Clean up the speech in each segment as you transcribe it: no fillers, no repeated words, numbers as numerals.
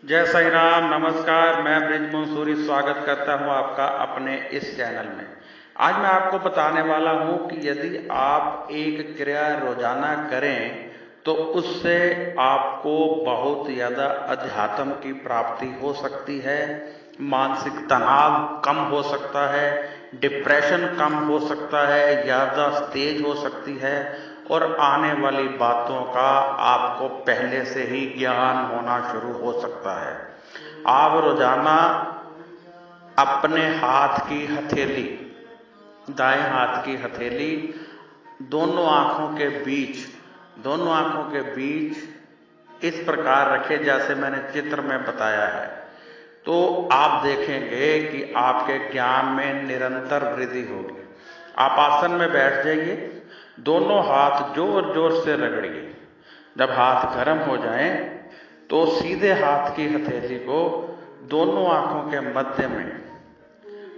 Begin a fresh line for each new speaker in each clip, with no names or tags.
जय साई राम। नमस्कार, मैं ब्रिज मंसूरी स्वागत करता हूं आपका अपने इस चैनल में। आज मैं आपको बताने वाला हूं कि यदि आप एक क्रिया रोजाना करें तो उससे आपको बहुत ज़्यादा अध्यात्म की प्राप्ति हो सकती है, मानसिक तनाव कम हो सकता है, डिप्रेशन कम हो सकता है, ज़्यादा तेज हो सकती है और आने वाली बातों का आपको पहले से ही ज्ञान होना शुरू हो सकता है। आप रोजाना अपने हाथ की हथेली, दाएं हाथ की हथेली दोनों आंखों के बीच इस प्रकार रखें जैसे मैंने चित्र में बताया है, तो आप देखेंगे कि आपके ज्ञान में निरंतर वृद्धि होगी। आप आसन में बैठ जाइए, दोनों हाथ जोर जोर से रगड़िए। जब हाथ गर्म हो जाएं तो सीधे हाथ की हथेली को दोनों आंखों के मध्य में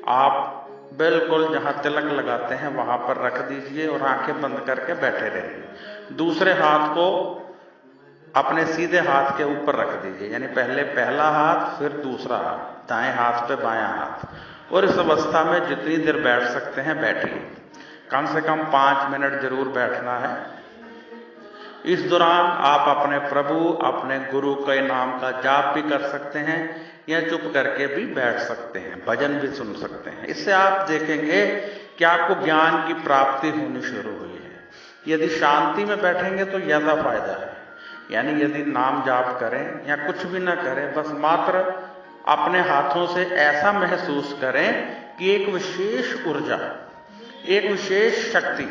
आप बिल्कुल जहां तिलक लगाते हैं वहां पर रख दीजिए और आंखें बंद करके बैठे रहिए। दूसरे हाथ को अपने सीधे हाथ के ऊपर रख दीजिए, यानी पहले पहला हाथ फिर दूसरा हाथ, दाएं हाथ पे बायां हाथ। और इस अवस्था में जितनी देर बैठ सकते हैं बैठिए। कम से कम 5 मिनट जरूर बैठना है। इस दौरान आप अपने प्रभु, अपने गुरु के नाम का जाप भी कर सकते हैं या चुप करके भी बैठ सकते हैं, भजन भी सुन सकते हैं। इससे आप देखेंगे कि आपको ज्ञान की प्राप्ति होनी शुरू हुई है। यदि शांति में बैठेंगे तो ज्यादा फायदा है, यानी यदि नाम जाप करें या कुछ भी ना करें, बस मात्र अपने हाथों से ऐसा महसूस करें कि एक विशेष ऊर्जा, एक विशेष शक्ति,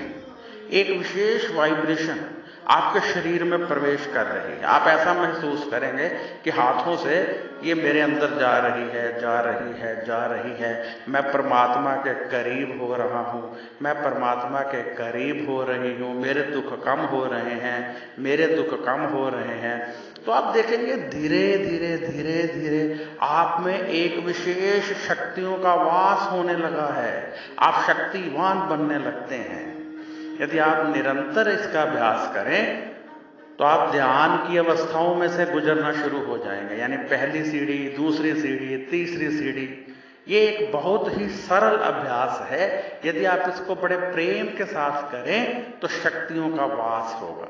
एक विशेष वाइब्रेशन आपके शरीर में प्रवेश कर रही है। आप ऐसा महसूस करेंगे कि हाथों से ये मेरे अंदर जा रही है। मैं परमात्मा के करीब हो रहा हूँ, मैं परमात्मा के करीब हो रही हूँ, मेरे दुख कम हो रहे हैं। तो आप देखेंगे धीरे धीरे आप में एक विशेष शक्तियों का वास होने लगा है। आप शक्तिवान बनने लगते हैं। यदि आप निरंतर इसका अभ्यास करें तो आप ध्यान की अवस्थाओं में से गुजरना शुरू हो जाएंगे, यानी पहली सीढ़ी, दूसरी सीढ़ी, तीसरी सीढ़ी। ये एक बहुत ही सरल अभ्यास है। यदि आप इसको बड़े प्रेम के साथ करें तो शक्तियों का वास होगा।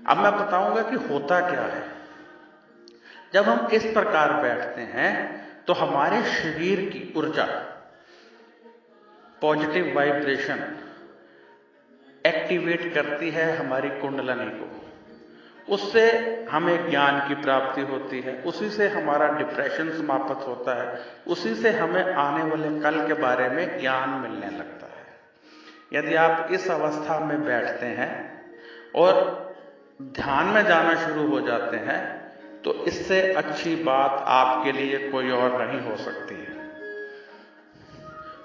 अब मैं बताऊंगा कि होता क्या है। जब हम इस प्रकार बैठते हैं तो हमारे शरीर की ऊर्जा, पॉजिटिव वाइब्रेशन एक्टिवेट करती है हमारी कुंडलनी को। उससे हमें ज्ञान की प्राप्ति होती है, उसी से हमारा डिप्रेशन समाप्त होता है, उसी से हमें आने वाले कल के बारे में ज्ञान मिलने लगता है। यदि आप इस अवस्था में बैठते हैं और ध्यान में जाना शुरू हो जाते हैं तो इससे अच्छी बात आपके लिए कोई और नहीं हो सकती है।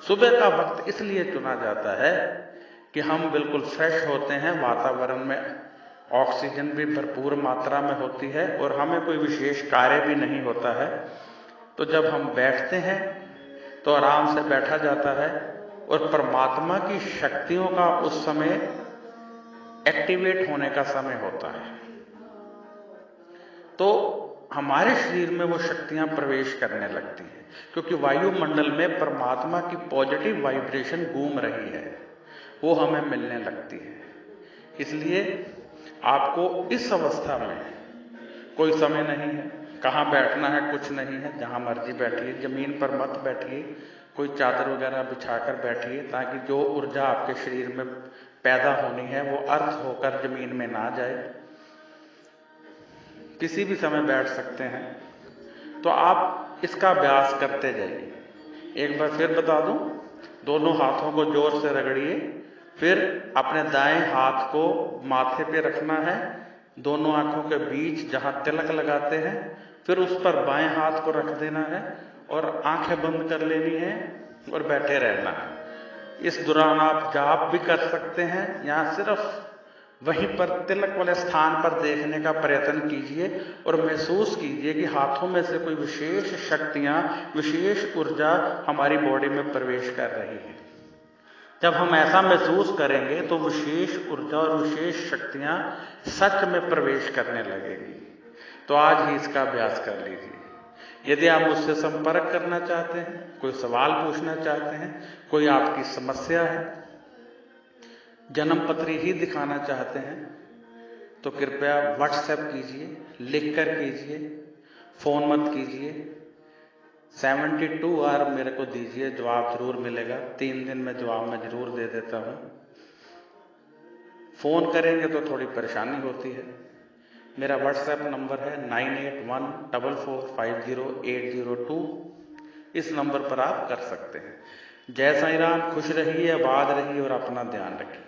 सुबह का वक्त इसलिए चुना जाता है कि हम बिल्कुल फ्रेश होते हैं, वातावरण में ऑक्सीजन भी भरपूर मात्रा में होती है और हमें कोई विशेष कार्य भी नहीं होता है। तो जब हम बैठते हैं तो आराम से बैठा जाता है और परमात्मा की शक्तियों का उस समय एक्टिवेट होने का समय होता है। तो हमारे शरीर में वो शक्तियां प्रवेश करने लगती हैं, क्योंकि वायुमंडल में परमात्मा की पॉजिटिव वाइब्रेशन घूम रही है, वो हमें मिलने लगती है। इसलिए आपको इस अवस्था में कोई समय नहीं है, कहाँ बैठना है कुछ नहीं है, जहां मर्जी बैठिए। जमीन पर मत बैठिए, कोई चादर वगैरह बिछाकर बैठिए, ताकि जो ऊर्जा आपके शरीर में पैदा होनी है वो अर्थ होकर जमीन में ना जाए। किसी भी समय बैठ सकते हैं। तो आप इसका अभ्यास करते जाइए। एक बार फिर बता दूं, दोनों हाथों को जोर से रगड़िए, फिर अपने दाएं हाथ को माथे पे रखना है, दोनों आंखों के बीच जहां तिलक लगाते हैं, फिर उस पर बाएं हाथ को रख देना है और आंखें बंद कर लेनी है और बैठे रहना है। इस दौरान आप जाप भी कर सकते हैं या सिर्फ वहीं पर तिलक वाले स्थान पर देखने का प्रयत्न कीजिए और महसूस कीजिए कि हाथों में से कोई विशेष शक्तियां, विशेष ऊर्जा हमारी बॉडी में प्रवेश कर रही है। जब हम ऐसा महसूस करेंगे तो विशेष ऊर्जा और विशेष शक्तियां सच में प्रवेश करने लगेगी। तो आज ही इसका अभ्यास कर लीजिए। यदि आप मुझसे संपर्क करना चाहते हैं, कोई सवाल पूछना चाहते हैं, कोई आपकी समस्या है, जन्म पत्री ही दिखाना चाहते हैं, तो कृपया व्हाट्सएप कीजिए, लिखकर कीजिए, फोन मत कीजिए। 72 आवर मेरे को दीजिए, जवाब जरूर मिलेगा। 3 दिन में जवाब मैं जरूर दे देता हूं। फोन करेंगे तो थोड़ी परेशानी होती है। मेरा व्हाट्सएप नंबर है 9814450802। इस नंबर पर आप कर सकते हैं। जय साईं राम, खुश रहिए, आबाद रहिए और अपना ध्यान रखिए।